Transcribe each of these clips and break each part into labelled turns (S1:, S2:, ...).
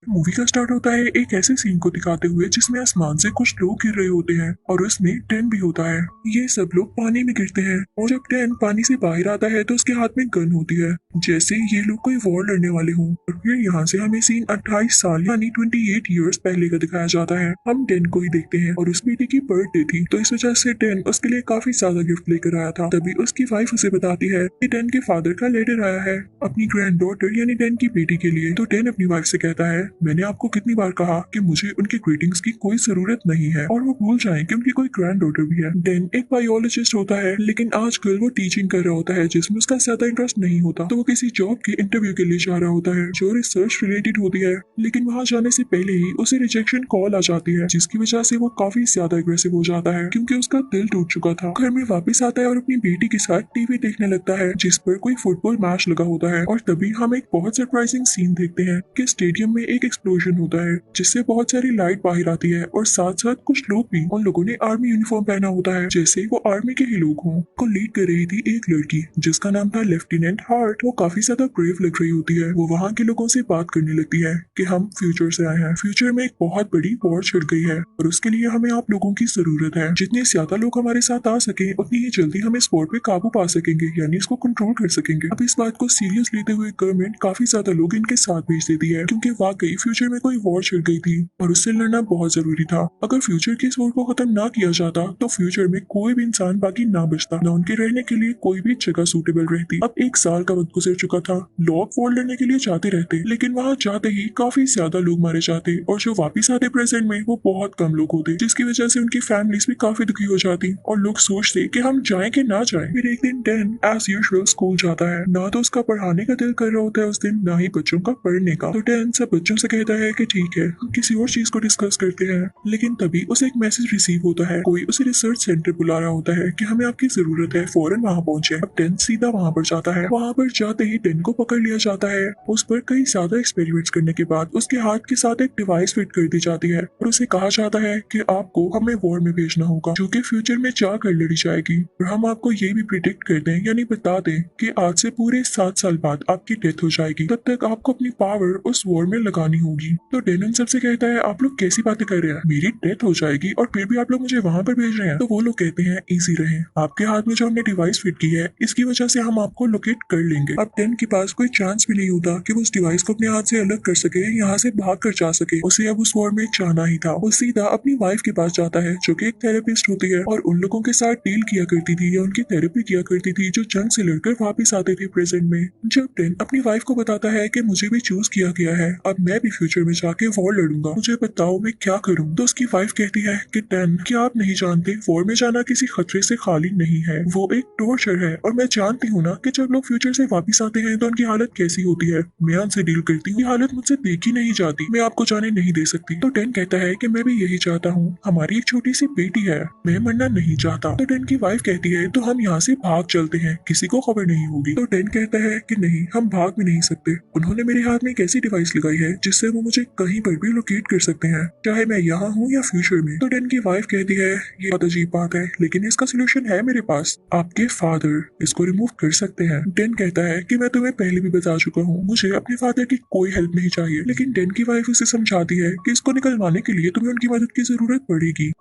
S1: Movie का start होता है एक ऐसे सीन को दिखाते हुए जिसमें आसमान से कुछ लोग गिर रहे होते हैं और उसमें डैन भी होता है। ये सब लोग पानी में गिरते हैं और जब डैन पानी से बाहर आता है तो उसके हाथ में गन होती है, जैसे ये लोग कोई वॉर लड़ने वाले हों। और फिर यहाँ से हमें सीन 28 साल यानी 28 ईयर्स पहले का दिखाया जाता है। हम डैन को ही देखते हैं और उस बेटी की बर्थडे थी तो इस वजह से डैन उसके लिए काफी ज्यादा गिफ्ट लेकर आया था। तभी उसकी वाइफ उसे बताती है कि डैन के फादर का लेटर आया है अपनी ग्रैंड डॉटर यानी डैन की बेटी के लिए। तो डैन अपनी वाइफ से कहता है, मैंने आपको कितनी बार कहा कि मुझे उनके ग्रीटिंग्स की कोई जरूरत नहीं है और वो भूल जाएं कि उनकी कोई ग्रैंड डॉटर भी है। डैन एक बायोलॉजिस्ट होता है लेकिन आजकल वो टीचिंग कर रहा होता है जिसमें उसका ज्यादा इंटरेस्ट नहीं होता। तो वो किसी जॉब के इंटरव्यू के लिए जा रहा होता है जो रिसर्च रिलेटेड होती है, लेकिन वहाँ जाने से पहले ही उसे रिजेक्शन कॉल आ जाती है जिसकी वजह से वो काफी ज्यादा एग्रेसिव हो जाता है क्योंकि उसका दिल टूट चुका था। घर में वापस आता है और अपनी बेटी के साथ टीवी देखने लगता है जिस पर कोई फुटबॉल मैच लगा होता है। और तभी हम एक बहुत सरप्राइजिंग सीन देखते हैं कि स्टेडियम में एक एक्सप्लोजन होता है जिससे बहुत सारी लाइट बाहर आती है और साथ साथ कुछ लोग भी, उन लोगों ने आर्मी यूनिफॉर्म पहना होता है जैसे वो आर्मी के ही लोग हों। को लीड कर रही थी एक लड़की जिसका नाम था लेफ्टिनेंट हार्ट। वो काफी ज्यादा ब्रेव लग रही होती है। वो वहाँ के लोगों से बात करने लगती है कि हम फ्यूचर से आए हैं, फ्यूचर में एक बहुत बड़ी वॉर छिड़ गई है और उसके लिए हमें आप लोगों की जरूरत है। जितने ज्यादा लोग हमारे साथ आ सके उतनी ही जल्दी हम इस वॉर पे काबू पा सकेंगे यानी इसको कंट्रोल कर सकेंगे। अब इस बात को सीरियस लेते हुए गवर्नमेंट काफी ज्यादा लोग इनके साथ भेज देती है क्योंकि वाकई फ्यूचर में कोई वॉर छिड़ गई थी और उससे लड़ना बहुत जरूरी था। अगर फ्यूचर की इस वॉर को खत्म ना किया जाता तो फ्यूचर में कोई भी इंसान बाकी ना बचता, न उनके रहने के लिए कोई भी जगह सूटेबल रहती। अब 1 साल का वक्त गुजर चुका था। लोग वॉर लड़ने के लिए जाते रहते लेकिन वहाँ जाते ही काफी ज्यादा लोग मारे जाते और जो वापिस आते प्रेजेंट में वो बहुत कम लोग होते जिसकी वजह से उनकी फैमिलीज भी काफी दुखी हो जाती और लोग सोचते कि हम जाएं कि ना जाएं। फिर एक दिन डैन एज यूजुअल स्कूल जाता है। ना तो उसका पढ़ाने का दिल कर रहा होता है उस दिन, ना ही बच्चों का पढ़ने का। तो डैन सब बच्चों से कहता है कि ठीक है हम किसी और चीज को डिस्कस करते हैं, लेकिन तभी उसे एक मैसेज रिसीव होता है। कोई उसे रिसर्च सेंटर बुला रहा होता है कि हमें आपकी जरूरत है, फौरन वहाँ पहुंचे। अब डैन सीधा वहाँ पर जाता है। वहाँ पर जाते ही डैन को पकड़ लिया जाता है। उस पर कई ज्यादा एक्सपेरिमेंट्स करने के बाद उसके हाथ के साथ एक डिवाइस फिट कर दी जाती है और उसे कहा जाता है कि आपको हमें वॉर में भेजना होगा जो कि फ्यूचर में जाकर लड़ी जाएगी। और हम आपको ये भी प्रिडिक्ट कर दें यानी बता दें कि आज से पूरे 7 साल बाद आपकी डेथ हो जाएगी, तब तक आपको अपनी पावर उस वॉर में लगानी होगी। तो डैन उन सबसे कहता है, आप लोग कैसी बातें कर रहे हैं, मेरी डेथ हो जाएगी और फिर भी आप लोग मुझे वहाँ पर भेज रहे हैं। तो वो लोग कहते हैं इजी रहे, आपके हाथ में जो हमने डिवाइस फिट की है इसकी वजह से हम आपको लोकेट कर लेंगे। अब डैन के पास कोई चांस भी नहीं होता कि वो उस डिवाइस को अपने हाथ से अलग कर सके, यहाँ से भाग कर जा सके। उसे अब उस वॉर में जाना ही था। वो सीधा अपनी वाइफ के पास जाता है जो कि एक थेरेपिस्ट होती है और उन लोगों के साथ डील किया करती थी या उनकी थेरेपी किया करती थी जो जंग से लड़कर वापिस आते थे प्रेजेंट में। जब डैन अपनी वाइफ को बताता है कि मुझे भी चूज किया गया है, अब मैं भी फ्यूचर में जाके वॉर लड़ूंगा, मुझे बताओ मैं क्या करूं। तो उसकी वाइफ कहती है कि डैन क्या आप नहीं जानते वॉर में जाना किसी खतरे से खाली नहीं है, वो एक टॉर्चर है और मैं जानती हूँ ना कि जब लोग फ्यूचर से वापिस आते हैं तो उनकी हालत कैसी होती है। मैं उनसे डील करती हूँ, हालत मुझसे देखी नहीं जाती, मैं आपको जाने नहीं दे सकती। तो डैन कहता है कि मैं भी यही चाहता हूँ, हमारी एक छोटी सी बेटी है, मैं मरना नहीं चाहता। तो डैन की वाइफ कहती है तो हम यहाँ से भाग चलते हैं, किसी को खबर नहीं होगी। तो डैन कहता है कि नहीं हम भाग भी नहीं सकते, उन्होंने मेरे हाथ में एक ऐसी डिवाइस लगाई है जिससे वो मुझे कहीं पर भी लोकेट कर सकते हैं, चाहे मैं यहाँ हूँ या फ्यूचर में। तो डैन की वाइफ कहती है ये बहुत अजीब बात है लेकिन इसका सोल्यूशन है मेरे पास, आपके फादर इसको रिमूव कर सकते हैं। डैन कहता है कि मैं तुम्हें पहले भी बता चुका हूँ, मुझे अपने फादर की कोई हेल्प नहीं चाहिए। लेकिन डैन की वाइफ उसे समझाती है कि इसको निकलवाने के लिए तुम्हें उनकी मदद की जरूरत पड़ेगी।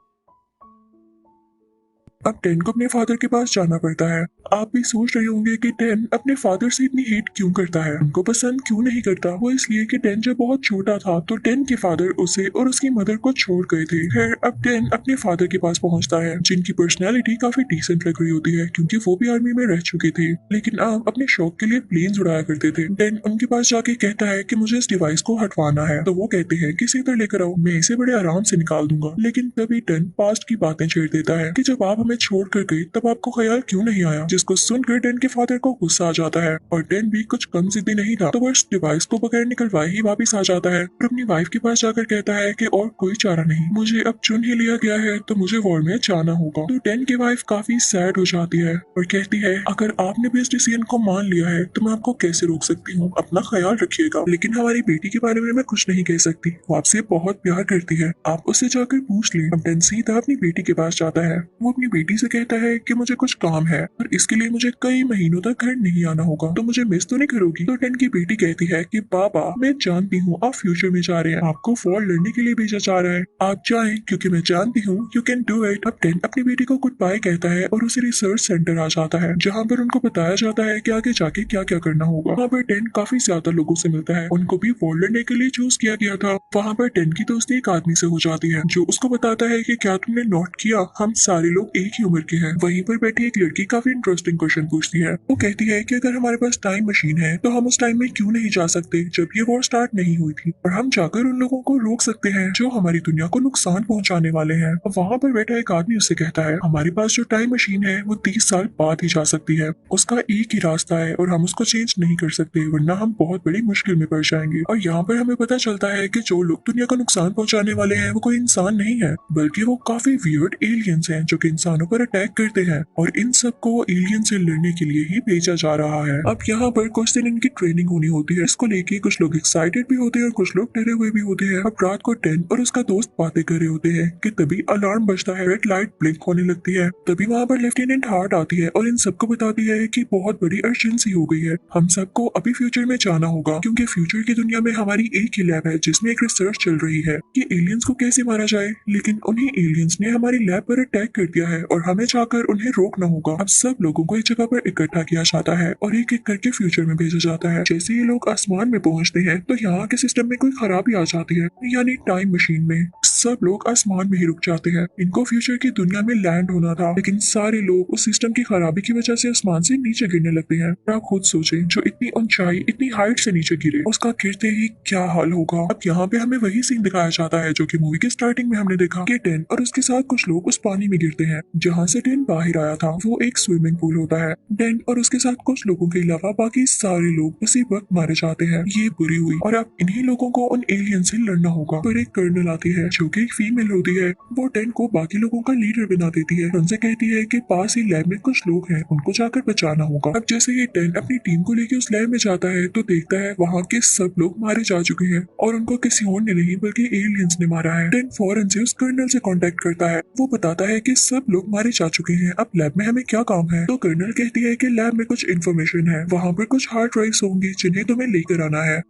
S1: अब डैन को अपने फादर के पास जाना पड़ता है। आप भी सोच रहे होंगे कि डैन अपने फादर से इतनी हेट क्यों करता है, उनको पसंद क्यों नहीं करता। वो इसलिए कि डैन जब बहुत छोटा था तो डैन के फादर उसे और उसकी मदर को छोड़ गए थे। खैर अब डैन अपने फादर के पास पहुंचता है जिनकी पर्सनैलिटी काफी डिसेंट लग रही होती है क्योंकि वो भी आर्मी में रह चुके थे लेकिन अब अपने शौक के लिए प्लेन्स उड़ाया करते थे। डैन उनके पास जाके कहता है कि मुझे इस डिवाइस को हटवाना है। तो वो कहते हैं कि इसे इधर लेकर आओ, मैं इसे बड़े आराम से निकाल दूंगा। लेकिन तभी डैन पास्ट की बातें छेड़ देता है कि जब आप हमें छोड़ कर गए तब आपको ख्याल क्यों नहीं आया, जिसको सुनकर डैन के फादर को गुस्सा आ जाता है और डैन भी कुछ कम जिद्दी नहीं था तो वो इस डिवाइस को बगैर निकलवाए ही वापस आ जाता है और अपनी वाइफ के पास जाकर कहता है कि और कोई चारा नहीं, मुझे अब चुन ही लिया गया है तो मुझे वॉर में जाना होगा। तो डैन की वाइफ काफी सैड हो जाती है और कहती है अगर आपने भी इस डिसीजन को मान लिया है तो मैं आपको कैसे रोक सकती हूँ, अपना ख्याल रखिएगा। लेकिन हमारी बेटी के बारे में मैं कुछ नहीं कह सकती, वो आपसे बहुत प्यार करती है, आप उससे जाकर पूछ लें। अब डैन सीधा अपनी बेटी के पास जाता है। वो अपनी बेटी से कहता है कि मुझे कुछ काम है और इसके लिए मुझे कई महीनों तक घर नहीं आना होगा, तो मुझे मिस तो नहीं करोगी? तो टेन की बेटी कहती है कि पापा, मैं जानती हूँ आप फ्यूचर में जा रहे हैं, आपको फॉर लड़ने के लिए भेजा जा रहा है, आप जाएं क्योंकि मैं जानती हूँ यू कैन डू इट। अब टेन अपनी बेटी को गुड बाय कहता है और उसे रिसर्च सेंटर आ जाता है, जहाँ पर उनको बताया जाता है कि आगे जाके क्या क्या करना होगा। वहाँ पर टेन काफी ज्यादा लोगों से मिलता है, उनको भी फॉर लड़ने के लिए चूज किया गया था। वहाँ पर टेन की दोस्ती एक आदमी से हो जाती है जो उसको बताता है कि क्या तुमने नोट किया, हम सारे लोग एक ही उम्र के हैं। वहीं पर बैठी एक लड़की काफी इंटरेस्टिंग क्वेश्चन पूछती है। वो कहती है कि अगर हमारे पास टाइम मशीन है तो हम उस टाइम में क्यों नहीं जा सकते जब ये वॉर स्टार्ट नहीं हुई थी, और हम जाकर उन लोगों को रोक सकते हैं जो हमारी दुनिया को नुकसान पहुंचाने वाले हैं। अब वहाँ पर बैठा एक आदमी उससे कहता है, हमारे पास जो टाइम मशीन है वो 30 साल बाद ही जा सकती है, उसका एक ही रास्ता है और हम उसको चेंज नहीं कर सकते, वरना हम बहुत बड़ी मुश्किल में पड़ जाएंगे। और यहाँ पर हमें पता चलता है कि जो लोग दुनिया को नुकसान पहुंचाने वाले हैं वो कोई इंसान नहीं है, बल्कि वो काफी वियर्ड एलियंस हैं जो कि इंसानों पर अटैक करते हैं, और इन सबको एलियन से लड़ने के लिए ही भेजा जा रहा है। अब यहाँ पर कुछ दिन इनकी ट्रेनिंग होनी होती है, इसको लेके कुछ लोग एक्साइटेड भी होते हैं और कुछ लोग डरे हुए भी होते हैं। अब रात को टेन और उसका दोस्त बातें कर रहे होते हैं कि तभी अलार्म बजता है, रेड लाइट ब्लिंक होने लगती है। तभी वहाँ पर लेफ्टिनेंट हार्ट आती है और इन सबको बताती है कि बहुत बड़ी अर्जेंसी हो गई है, हम सबको अभी फ्यूचर में जाना होगा, क्योंकि फ्यूचर की दुनिया में हमारी एक ही लैब है जिसमें एक रिसर्च चल रही है कि एलियंस को कैसे मारा जाए, लेकिन उन्हीं एलियंस ने हमारी लैब पर अटैक कर दिया है और हमें जाकर उन्हें रोकना होगा। अब सब लोगों को एक जगह पर इकट्ठा किया जाता है और एक एक करके फ्यूचर में भेजा जाता है। जैसे ये लोग आसमान में पहुंचते हैं तो यहाँ के सिस्टम में कोई खराबी आ जाती है, यानी टाइम मशीन में सब लोग आसमान में ही रुक जाते हैं। इनको फ्यूचर की दुनिया में लैंड होना था, लेकिन सारे लोग उस सिस्टम की खराबी की वजह से आसमान से नीचे गिरने लगते हैं। आप खुद सोचें, जो इतनी ऊंचाई इतनी हाइट से नीचे गिरे उसका गिरते ही क्या हाल होगा। अब यहाँ पे हमें वही सीन दिखाया जाता है जो कि मूवी के स्टार्टिंग में हमने देखा कि टेन और उसके साथ कुछ लोग उस पानी में गिरते हैं जहाँ से टेन बाहर आया था। वो एक स्विमिंग पूल होता है। टेन और उसके साथ कुछ लोगों के अलावा बाकी सारे लोग उसी वक्त मारे जाते हैं। ये बुरी हुई और अब इन्हीं लोगों को उन एलियन से लड़ना होगा। पर एक कर्नल आती है जो कि एक फीमेल होती है, वो टेन को बाकी लोगों का लीडर बना देती है। उनसे कहती है कि पास ही लैब में कुछ लोग हैं, उनको जाकर बचाना होगा। अब जैसे ही टेन अपनी टीम को लेकर उस लैब में जाता है तो देखता है वहाँ के सब लोग मारे जा चुके हैं और उनको किसी और ने नहीं बल्कि एलियंस ने मारा है। टेन फौरन से उस कर्नल से कांटेक्ट करता है। वो बताता है कि सब लोग मारे जा चुके हैं, अब लैब में हमें क्या काम है। तो कर्नल कहती है कि लैब में कुछ इन्फॉर्मेशन है, वहाँ पर कुछ हार्ड ड्राइव्स होंगी जिन्हें तुम्हें लेकर आना है।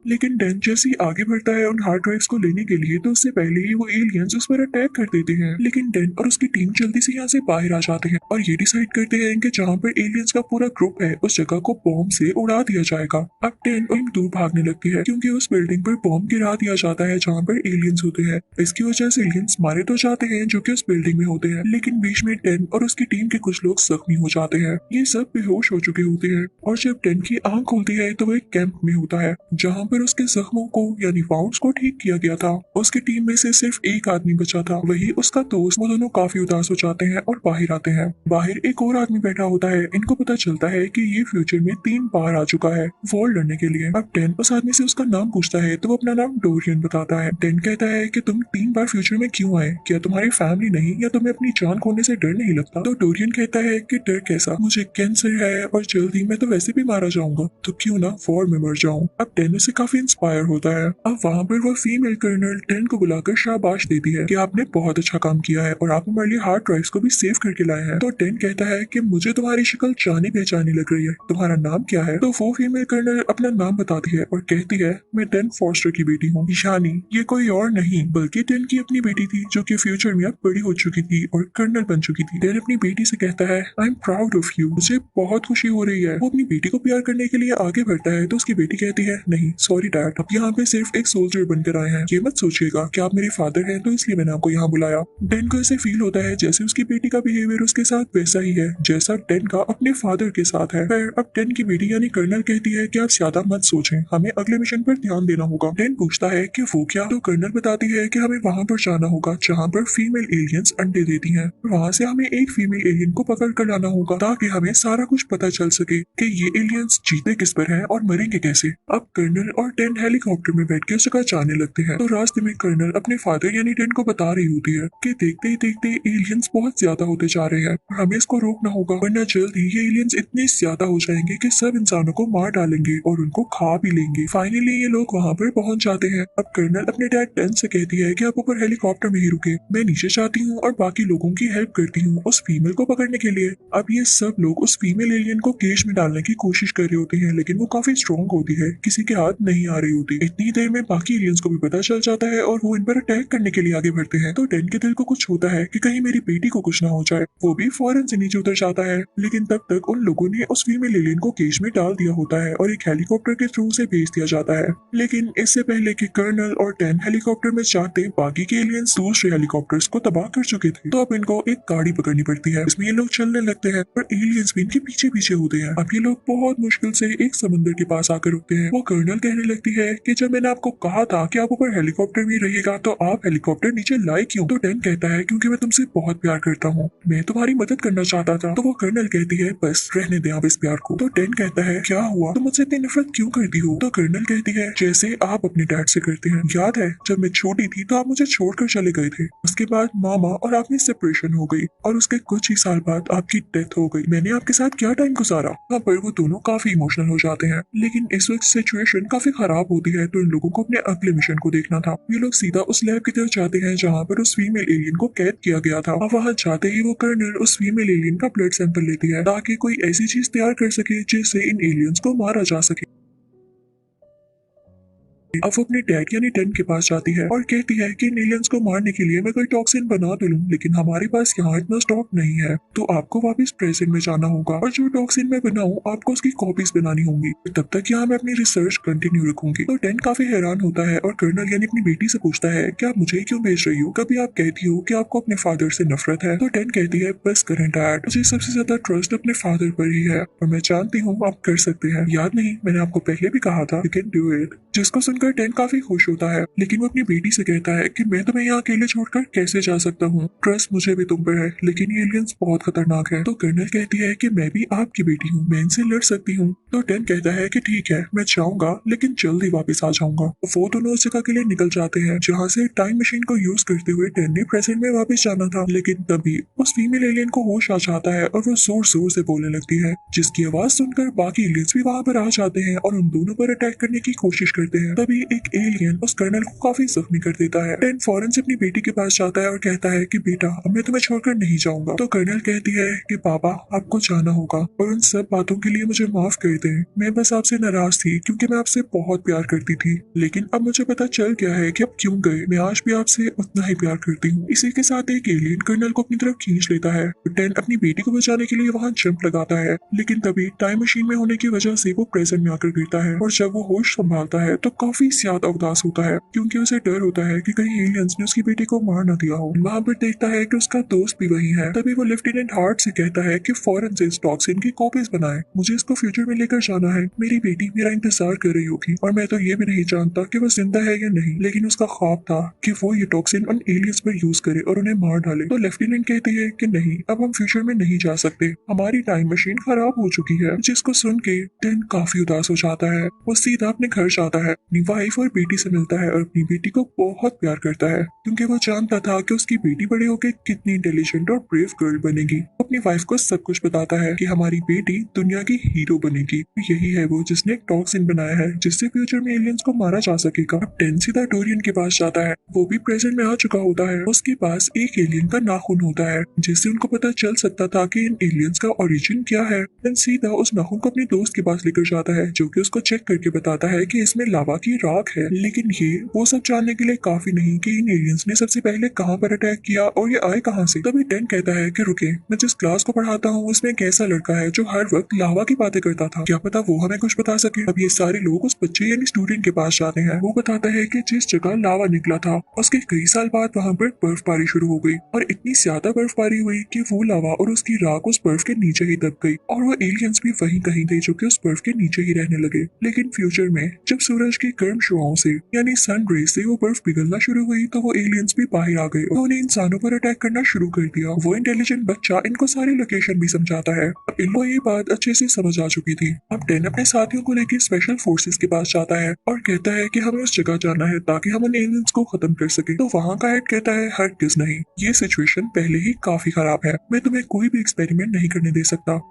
S1: लेकिन टेन जैसे ही आगे बढ़ता है उन हार्ड ड्राइव्स को लेने के लिए तो उससे पहले ही वो एलियंस उस पर अटैक कर देते हैं। लेकिन टेन और उसकी टीम जल्दी से यहाँ से बाहर आ जाते हैं और ये डिसाइड करते हैं कि जहाँ पर एलियंस का पूरा ग्रुप है उस जगह को बॉम्ब से उड़ा दिया जाएगा। अब टेन और दूर भागने लगती है क्योंकि उस बिल्डिंग पर बॉम्ब गिरा दिया जाता है जहाँ पर एलियंस होते हैं। इसकी वजह से एलियंस मारे तो जाते हैं जो कि उस बिल्डिंग में होते हैं, लेकिन बीच में टेन और उसकी टीम के कुछ लोग जख्मी हो जाते हैं। ये सब बेहोश हो चुके होते हैं और जब टेन की आंख खुलती है तो वो एक कैंप में होता है जहाँ पर उसके जख्मों को यानी वाउंड्स को ठीक किया गया था। उसकी टीम में से सिर्फ एक आदमी बचा था, वही उसका दोस्त। वो दोनों काफी उदास हो जाते हैं और बाहर आते हैं। बाहर एक और आदमी बैठा होता है। इनको पता चलता है कि ये फ्यूचर में 3 बार आ चुका है वॉर लड़ने के लिए। अब टेन उस आदमी से उसका नाम पूछता है तो वो अपना नाम डोरियन बताता है। टेन कहता है कि तुम 3 बार फ्यूचर में क्यों आए, क्या तुम्हारी फैमिली नहीं या तुम्हें अपनी जान खोने से डर नहीं लगता? तो डोरियन कहता है कि डर कैसा, मुझे कैंसर है और जल्दी मैं तो वैसे भी मारा जाऊंगा, तो क्यों ना वॉर में मर जाऊं। अब टेन उससे काफी इंस्पायर होता है। अब वहाँ पर वो फीमेल कर्नल टेन को बुलाकर शाबाश देती है कि आपने बहुत अच्छा काम किया है और आप हमारे लिए हार्ड ड्राइव्स को भी सेव करके लाए हैं। तो टेन कहता है कि मुझे तुम्हारी शक्ल जानी पहचानी लग रही है, तुम्हारा नाम क्या है? तो वो फीमेल कर्नल अपना नाम बताती है और कहती है मैं टेन फॉस्टर की बेटी हूँ। यानी ये कोई और नहीं बल्कि टेन की अपनी बेटी थी जो कि फ्यूचर में अब बड़ी हो चुकी थी और कर्नल बन चुकी थी। टेन अपनी बेटी से कहता है I am proud of you, मुझे बहुत खुशी हो रही है। वो अपनी बेटी को प्यार करने के लिए आगे बढ़ता है तो उसकी बेटी कहती है नहीं सॉरी डैड, अब यहाँ पे सिर्फ एक सोल्जर बनकर आए हैं, ये मत सोचिएगा कि आप मेरे फादर हैं तो इसलिए मैंने आपको यहाँ बुलाया। टेन को ऐसे फील होता है जैसे उसकी बेटी का बिहेवियर उसके साथ वैसा ही है जैसा टेन का अपने फादर के साथ है। फिर अब टेन की बेटी यानी कर्नल कहती है कि आप ज्यादा मत सोचें, हमें अगले मिशन पर ध्यान देना होगा। टेन पूछता है कि वो क्या, तो कर्नल बताती है कि हमें वहाँ पर जाना होगा जहाँ पर फीमेल एलियंस अंडे देती हैं। वहाँ से हमें एक फीमेल एलियन को पकड़ कर लाना होगा ताकि हमें सारा कुछ पता चल सके कि ये एलियंस जीते किस पर है और मरेंगे कैसे। अब कर्नल और टेन हेलीकॉप्टर में बैठ के उस जगह जाने लगते हैं। तो रास्ते में कर्नल अपने फादर यानी टेन को बता रही होती है कि देखते ही देखते एलियंस बहुत ज्यादा होते जा रहे हैं और हमें इसको रोकना होगा, वरना जल्द ही ये एलियंस इतने ज्यादा हो जाएंगे कि सब इंसानों को मार डालेंगे और उनको खा भी लेंगे। फाइनली ये लोग वहाँ पर पहुंच जाते हैं। अब कर्नल अपने डैड टेन से कहती है कि आप ऊपर हेलीकॉप्टर में ही रुके, मैं नीचे जाती हूँ और बाकी लोगों की हेल्प करती हूँ उस फीमेल को पकड़ने के लिए। अब ये सब लोग उस फीमेल एलियन को केज में डालने की कोशिश कर रहे होते हैं, लेकिन वो काफी स्ट्रॉन्ग होती है, किसी के हाथ नहीं आ रही होती। इतनी देर में बाकी एलियंस को भी पता चल जाता है और वो इन पर अटैक करने के लिए आगे बढ़ते हैं। तो टेन के दिल को कुछ होता है कि कहीं मेरी बेटी को कुछ ना हो जाए। वो भी फौरन से नीचे उतर जाता है, लेकिन तब तक उन लोगों ने उस फीमेल एलियन को केज में डाल दिया होता है और एक हेलीकॉप्टर के थ्रू से भेज दिया जाता है। लेकिन इससे पहले कि कर्नल और टेन हेलीकॉप्टर में जाते, बाकी के एलियंस दूसरे हेलीकॉप्टर्स को तबाह कर चुके थे। तो अब इनको एक गाड़ी पकड़नी पड़ती है, इसमें ये लोग चलने लगते हैं और एलियंस भी इनके पीछे पीछे होते हैं। अब ये लोग बहुत मुश्किल से एक समंदर के पास आकर रुकते हैं। वो कर्नल कहने लगती है कि जब मैंने आपको कहा था कि आप ऊपर हेलीकॉप्टर में रहिएगा तो आप हेलीकॉप्टर नीचे लाए क्यों? तो टेन कहता है क्योंकि मैं तुमसे बहुत प्यार करता हूँ, मैं तुम्हारी मदद करना चाहता था। तो वो कर्नल कहती है बस रहने दें आप इस प्यार को। तो टेन कहता है क्या हुआ, तुम मुझसे इतनी नफरत क्यों करती हो? तो कर्नल कहती है जैसे आप अपने डैड से करते हैं, याद है जब मैं छोटी थी तो आप मुझे छोड़कर चले गए थे, उसके बाद मामा और आपने सेपरेशन हो गई और उसके कुछ ही साल बाद आपकी डेथ हो गई। मैंने आपके साथ क्या टाइम गुजारा। यहाँ पर वो दोनों काफी इमोशनल हो जाते हैं, लेकिन इस वक्त सिचुएशन काफी खराब होती है तो इन लोगों को अपने अगले मिशन को देखना था। ये लोग सीधा उस लैब की तरफ जाते हैं जहाँ पर उस फीमेल एलियन को कैद किया गया था। अब वहाँ जाते ही वो कर्नल उस फीमेल एलियन का ब्लड सैंपल लेती है ताकि कोई ऐसी चीज तैयार कर सके जिससे इन एलियंस को मारा जा सके। अब वो अपने डैड यानी टेन के पास जाती है और कहती है कि इन एलियंस को मारने के लिए मैं कोई टॉक्सिन बना तो लूं, लेकिन हमारे पास यहाँ इतना स्टॉक नहीं है, तो आपको वापस प्रेजेंट में जाना होगा और जो टॉक्सिन मैं बनाऊं आपको उसकी कॉपीज बनानी होंगी। तब तक यहाँ मैं अपनी रिसर्च कंटिन्यू रखूंगी। तो टेन काफी हैरान होता है और कर्नल यानी अपनी बेटी से पूछता है कि आप मुझे क्यों भेज रही हो? कभी आप कहती हो कि आपको अपने फादर से नफरत है। तो टेन कहती है बस करें डैड, मुझे सबसे ज्यादा ट्रस्ट अपने फादर पर ही है और मैं जानती हूँ आप कर सकते हैं। याद नहीं मैंने आपको पहले भी कहा था यू कैन डू इट। जिसको सुनकर टेन काफी खुश होता है, लेकिन वो अपनी बेटी से कहता है कि मैं तुम्हें यहाँ अकेले छोड़कर कैसे जा सकता हूँ, ट्रस्ट मुझे भी तुम पर है, लेकिन ये एलियंस बहुत खतरनाक है। तो कर्नल कहती है कि मैं भी आपकी बेटी हूँ, मैं इनसे लड़ सकती हूँ। तो टेन कहता है कि ठीक है मैं जाऊंगा, लेकिन जल्दी वापस आ जाऊंगा। वो दोनों उस जगह के लिए निकल जाते हैं जहाँ से टाइम मशीन को यूज करते हुए टेन ने प्रेजेंट में वापस जाना था। लेकिन तभी उस फीमेल एलियन को होश आ जाता है और वो जोर जोर से बोलने लगती है, जिसकी आवाज सुनकर बाकी एलियंस भी वहाँ पर आ जाते हैं और उन दोनों पर अटैक करने की कोशिश करते हैं। तभी एक एलियन उस कर्नल को काफी जख्मी कर देता है। टेन फौरन से अपनी बेटी के पास जाता है और कहता है कि बेटा अब मैं तुम्हें छोड़कर नहीं जाऊंगा। तो कर्नल कहती है कि पापा आपको जाना होगा और उन सब बातों के लिए मुझे माफ कर दें, मैं बस आपसे नाराज थी क्योंकि मैं आपसे बहुत प्यार करती थी, लेकिन अब मुझे पता चल गया है कि अब क्यों गए, मैं आज भी आपसे उतना ही प्यार करती हूँ। इसी के साथ एक एलियन कर्नल को अपनी तरफ खींच लेता है। टेन अपनी बेटी को बचाने के लिए वहाँ जंप लगाता है, लेकिन तभी टाइम मशीन में होने की वजह से वो प्रेजेंट में आकर गिरता है और जब वो होश संभालता है तो काफी ज्यादा उदास होता है क्योंकि उसे डर होता है कि कहीं एलियंस ने उसकी बेटी को मार न दिया हो। वहाँ पर देखता है कि उसका दोस्त भी वही है। तभी वो लेफ्टिनेंट हार्ट से कहता है कि फौरन से इस टॉक्सिन की कॉपीज बनाए, मुझे इसको फ्यूचर में लेकर जाना है, मेरी बेटी मेरा इंतजार कर रही होगी और मैं तो ये भी नहीं जानता कि वो जिंदा है या नहीं, लेकिन उसका ख्वाब था कि वो ये टॉक्सिन उन एलियंस पर यूज करे और उन्हें मार डाले। तो लेफ्टिनेंट कहती है कि नहीं अब हम फ्यूचर में नहीं जा सकते, हमारी टाइम मशीन खराब हो चुकी है। जिसको सुन के टेन काफी उदास हो जाता है। वो सीधा अपने घर जाता है, अपनी वाइफ और बेटी से मिलता है और अपनी बेटी को बहुत प्यार करता है क्योंकि वो जानता था कि उसकी बेटी बड़े होकर कितनी इंटेलिजेंट और ब्रेव गर्ल बनेगी। अपनी वाइफ को सब कुछ बताता है कि हमारी बेटी दुनिया की हीरो बनेगी, यही है वो जिसने एक टॉक्सिन बनाया है जिससे फ्यूचर में एलियंस को मारा जा सकेगा। अब टेन सीधा डोरियन के पास जाता है, वो भी प्रेजेंट में आ चुका होता है। उसके पास एक एलियन का नाखून होता है जिससे उनको पता चल सकता था कि इन एलियंस का ओरिजिन क्या है। टेन सीधा उस नाखून को अपने दोस्त के पास लेकर जाता है जो कि उसको चेक करके बताता है कि इसमें लावा की राख है, लेकिन ये वो सब जानने के लिए काफी नहीं कि इन एलियंस ने सबसे पहले कहाँ पर अटैक किया और ये आए कहाँ से। तभी टेन कहता है कि रुके, मैं जिस क्लास को पढ़ाता हूँ उसमें एक ऐसा लड़का है जो हर वक्त लावा की बातें करता था, क्या पता वो हमें कुछ बता सके। अब ये सारे लोग उस बच्चे यानी स्टूडेंट के पास जाते हैं। वो बताता है कि जिस जगह लावा निकला था उसके कई साल बाद वहाँ पर बर्फबारी शुरू हो गई और इतनी ज्यादा बर्फबारी हुई कि वो लावा और उसकी राख उस बर्फ के नीचे ही दब गई और वो एलियंस भी वहीं कहीं थे जो कि उस बर्फ के नीचे ही रहने लगे। लेकिन फ्यूचर में जब सूरज सूरज की गर्म शुआओं से यानी सन रेज से वो बर्फ पिघलना शुरू हुई तो वो एलियंस भी बाहर आ गए और उन्हें इंसानों पर अटैक करना शुरू कर दिया। वो इंटेलिजेंट बच्चा इनको सारी लोकेशन भी समझाता है। अब इनको ये बात अच्छे से समझ आ चुकी थी। अब टेन अपने साथियों को लेकर स्पेशल फोर्सेस के पास जाता है और कहता है कि हमें उस जगह जाना है ताकि हम उन एलियंस को खत्म कर सके। तो वहाँ का हेड कहता है हरगिज़ नहीं, ये सिचुएशन पहले ही काफी खराब है, मैं तुम्हें कोई भी एक्सपेरिमेंट नहीं करने दे सकता।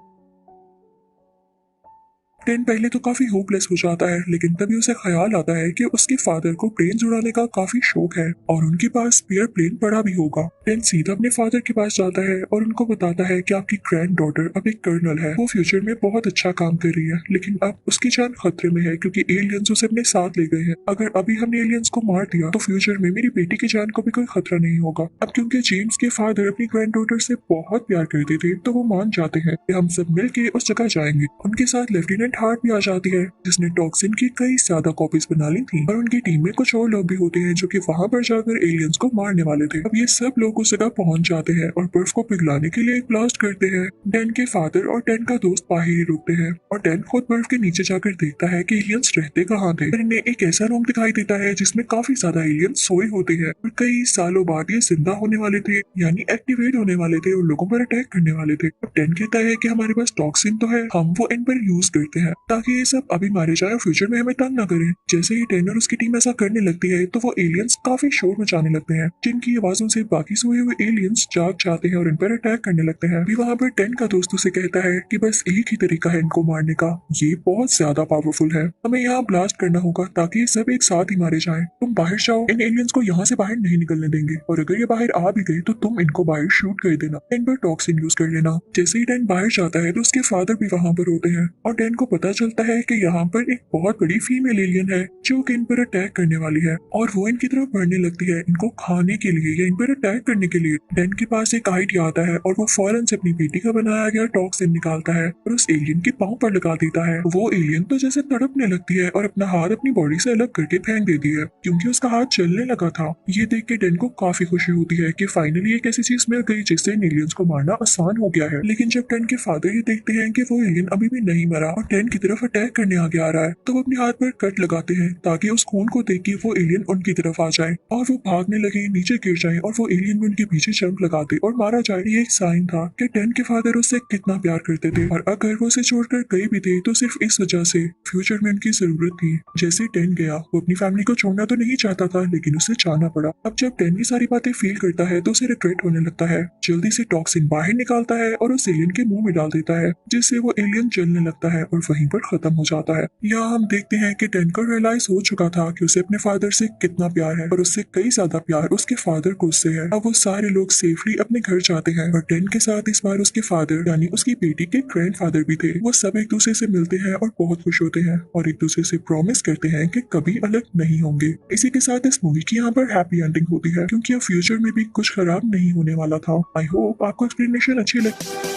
S1: टेन पहले तो काफी होपलेस हो जाता है, लेकिन तभी उसे ख्याल आता है कि उसके फादर को प्लेन उड़ाने का काफी शौक है और उनके पास स्पेयर प्लेन पड़ा भी होगा। टेन सीधा अपने फादर के पास जाता है और उनको बताता है कि आपकी ग्रैंड डॉटर अब एक कर्नल है, वो फ्यूचर में बहुत अच्छा काम कर रही है, लेकिन अब उसकी जान खतरे में है क्योंकि एलियंस उसे अपने साथ ले गए हैं। अगर अभी हमने एलियंस को मार दिया तो फ्यूचर में मेरी बेटी की जान को भी कोई खतरा नहीं होगा। अब क्योंकि जेम्स के फादर अपनी ग्रैंड डॉटर से बहुत प्यार करते थे तो वो मान जाते हैं कि हम सब मिलके उस जगह जाएंगे। उनके साथ लेफ्टिनेंट हार्ट भी आ जाती है जिसने टॉक्सिन की कई ज्यादा कॉपीज बना ली थी और उनकी टीम में कुछ और लोग भी होते हैं जो कि वहां पर जाकर एलियंस को मारने वाले थे। अब ये सब लोग उस जगह पहुंच जाते हैं और बर्फ को पिघलाने के लिए एक ब्लास्ट करते हैं। डैन के फादर और डैन का दोस्त बाहर ही रुकते हैं और डैन खुद बर्फ के नीचे जाकर देखता है कि एलियंस रहते कहाँ थे। इन्हें एक ऐसा रूम दिखाई देता है जिसमें काफी ज्यादा एलियंस सोए होते हैं और कई सालों बाद ये जिंदा होने वाले थे, यानी एक्टिवेट होने वाले थे और लोगों पर अटैक करने वाले थे। अब डैन कहता है कि हमारे पास टॉक्सिन तो है, हम वो इन पर यूज करते हैं ताकि ये सब अभी मारे जाए और फ्यूचर में हमें तंग न करें। जैसे ही टेन और उसकी टीम ऐसा करने लगती है तो वो एलियंस काफी शोर मचाने लगते हैं जिनकी आवाजों से बाकी सोए हुए एलियंस जाग जाते हैं और इन पर अटैक करने लगते हैं। भी वहाँ पर टेन का दोस्त उसे कहता है कि बस एक ही तरीका है इनको मारने का, ये बहुत ज्यादा पावरफुल है, हमें यहाँ ब्लास्ट करना होगा ताकि ये सब एक साथ ही मारे जाएं। तुम बाहर जाओ, इन एलियंस को यहाँ से बाहर नहीं निकलने देंगे और अगर ये बाहर आ भी गए तो तुम इनको बाहर शूट कर देना, इन पर टॉक्सिन यूज कर लेना। जैसे ही टेन बाहर जाता है तो उसके फादर भी वहाँ पर होते हैं और टेन को पता चलता है कि यहाँ पर एक बहुत बड़ी फीमेल एलियन है जो कि इन पर अटैक करने वाली है और वो इनकी तरफ बढ़ने लगती है इनको खाने के लिए या इन पर अटैक करने के लिए। डैन के पास एक आइडिया आता है और वो फौरन से अपनी बेटी का बनाया गया टॉक्सिन निकालता है और उस एलियन के पांव पर लगा देता है। वो एलियन तो जैसे तड़पने लगती है और अपना हाथ अपनी बॉडी से अलग करके फेंक देती है क्योंकि उसका हाथ चलने लगा था। ये देख के डैन को काफी खुशी होती है कि फाइनली एक ऐसी चीज मिल गई जिससे इन एलियंस को मारना आसान हो गया है। लेकिन जब डैन के फादर ये देखते हैं कि वो एलियन अभी भी नहीं मरा और डैन की तरफ अटैक करने आगे आ रहा है तो वो अपने हाथ पर कट लगाते हैं ताकि उस खून को देख के वो एलियन उनकी तरफ आ जाए और वो भागने लगे, नीचे गिर जाए और वो एलियन भी उनके पीछे जंप लगा दे और मारा जाए। ये एक साइन था कि डैन के फादर उससे कितना प्यार करते थे और अगर वो उसे छोड़कर गए भी थे तो सिर्फ इस वजह से फ्यूचर में उनकी जरूरत थी। जैसे डैन गया वो अपनी फैमिली को छोड़ना तो नहीं चाहता था लेकिन उसे जाना पड़ा। अब जब डैन ये सारी बातें फील करता है तो उसे रिग्रेट होने लगता है, जल्दी से टॉक्सिन बाहर निकालता है और उस एलियन के मुंह में डाल देता है जिससे वो एलियन जलने लगता है और वहीं पर खत्म हो जाता है। यहाँ हम देखते हैं कि डैन को रियलाइज हो चुका था कि उसे अपने फादर से कितना प्यार है और उससे कई ज्यादा प्यार उसके फादर को उससे है। अब वो सारे लोग सेफली अपने घर जाते हैं और डैन के साथ इस बार उसके फादर यानी उसकी बेटी के ग्रैंडफादर भी थे। वो सब एक दूसरे से मिलते हैं और बहुत खुश होते हैं और एक दूसरे से प्रॉमिस करते हैं कि कभी अलग नहीं होंगे। इसी के साथ इस मूवी की यहाँ पर हैप्पी एंडिंग होती है क्योंकि अब फ्यूचर में भी कुछ खराब नहीं होने वाला था। आई होप आपको एक्सप्लेनेशन अच्छी लगी।